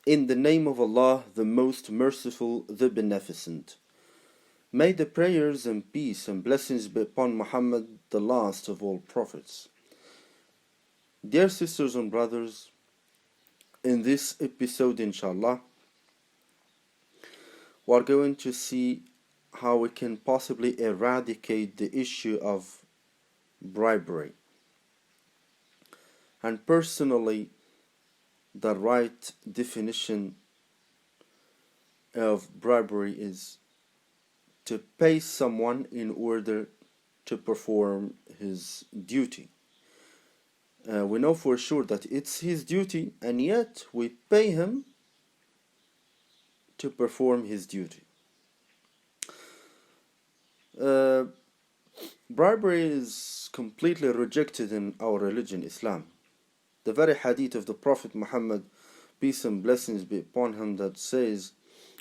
In the name of Allah, the most merciful, the beneficent. May the prayers and peace and blessings be upon Muhammad, the last of all prophets. Dear sisters and brothers, in this episode, inshallah, we're going to see how we can possibly eradicate the issue of bribery. And personally, the right definition of bribery is to pay someone in order to perform his duty. We know for sure that it's his duty, and yet we pay him to perform his duty. Bribery is completely rejected in our religion, Islam. The very hadith of the Prophet Muhammad, peace and blessings be upon him, that says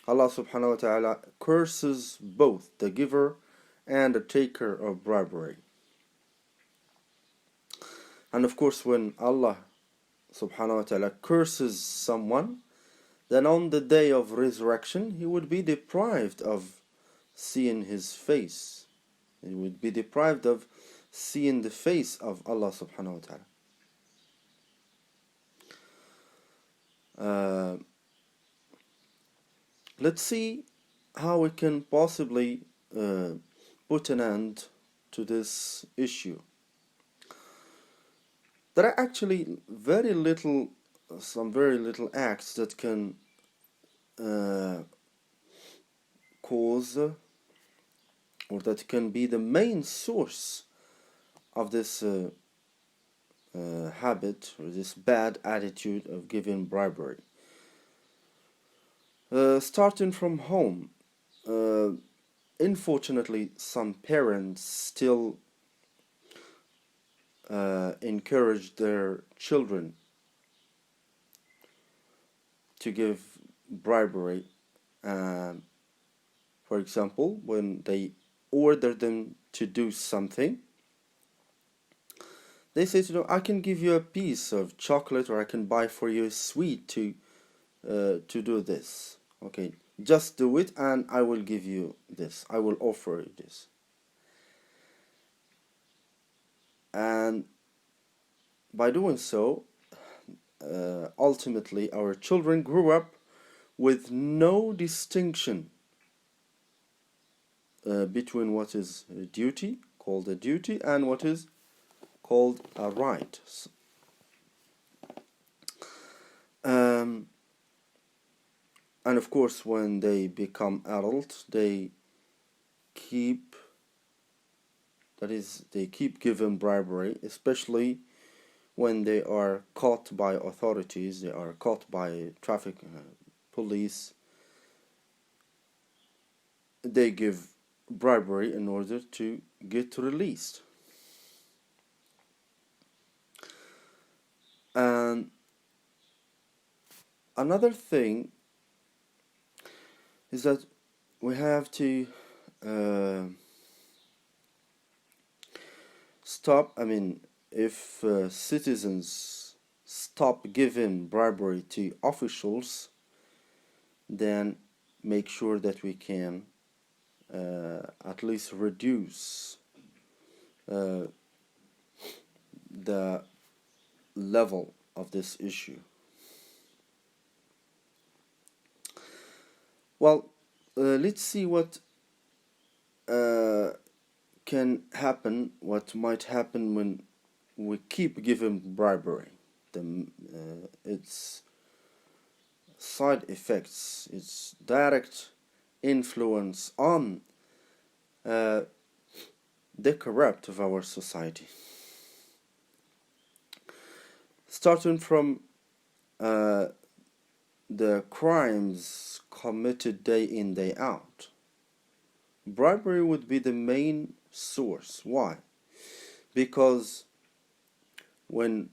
Allah subhanahu wa ta'ala curses both the giver and the taker of bribery. And of course, when Allah subhanahu wa ta'ala curses someone, then on the day of resurrection he would be deprived of seeing his face. He would be deprived of seeing the face of Allah subhanahu wa ta'ala. Let's see how we can possibly put an end to this issue. There are actually some very little acts that can cause or that can be the main source of this habit or this bad attitude of giving bribery. Starting from home, unfortunately, some parents still encourage their children to give bribery. For example, when they order them to do something, they say to them, I can give you a piece of chocolate, or I can buy for you a sweet to do this. Okay, just do it and I will give you this. I will offer you this. And by doing so, ultimately our children grew up with no distinction between what is a duty, called a duty, and what is called a right. And of course, when they become adult, they keep giving bribery, especially when they are caught by authorities, they are caught by traffic police. They give bribery in order to get released. And another thing is that we have to stop. If citizens stop giving bribery to officials, then make sure that we can at least reduce the level of this issue. Well, let's see what can happen, what might happen when we keep giving bribery. Its side effects, its direct influence on the corrupt of our society. Starting from the crimes committed day in, day out, bribery would be the main source. Why? Because when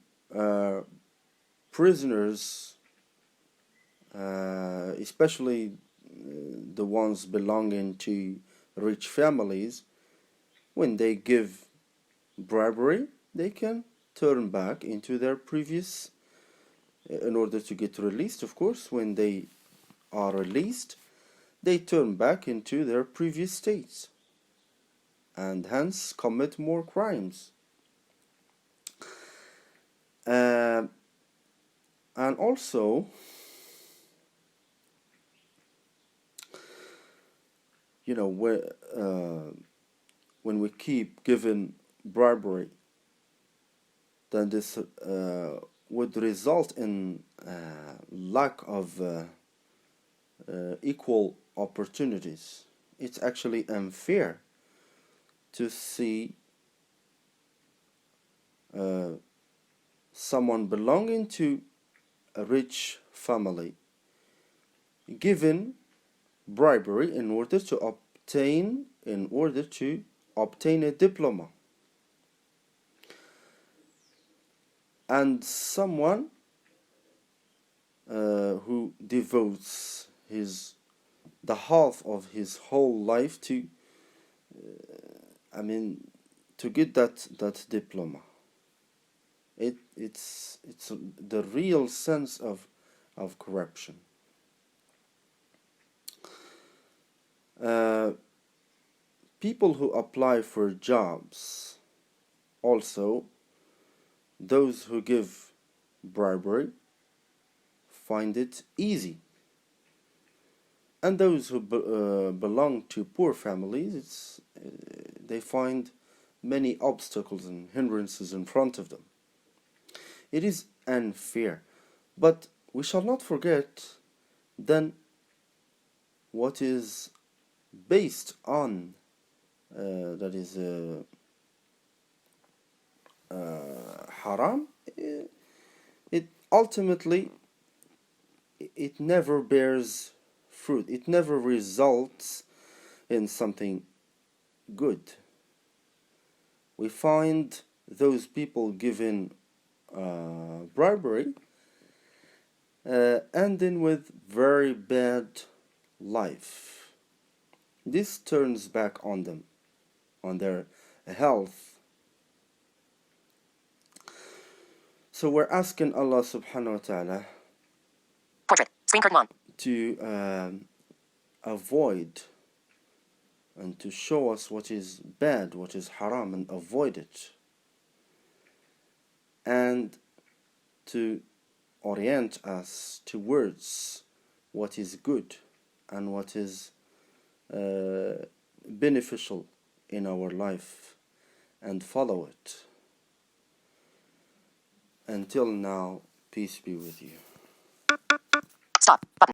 prisoners, especially the ones belonging to rich families, when they give bribery, they can turn back into their previous in order to get released. Of course, when they are released, they turn back into their previous states and hence commit more crimes. And also, you know, when we keep giving bribery, then this would result in lack of equal opportunities. It's actually unfair to see someone belonging to a rich family given bribery in order to obtain a diploma, and someone who devotes the half of his whole life to to get that diploma. It's the real sense of corruption. People who apply for jobs, also those who give bribery, find it easy, and those who belong to poor families, they find many obstacles and hindrances in front of them. It is unfair, but we shall not forget then what is based on that is haram. It ultimately, it never bears fruit. It never results in something good. We find those people given bribery ending with very bad life. This turns back on them, on their health. So we're asking Allah subhanahu wa ta'ala portrait, screen curtain on, to avoid and to show us what is bad, what is haram, and avoid it, and to orient us towards what is good and what is beneficial in our life, and follow it. Until now, peace be with you. stop, button.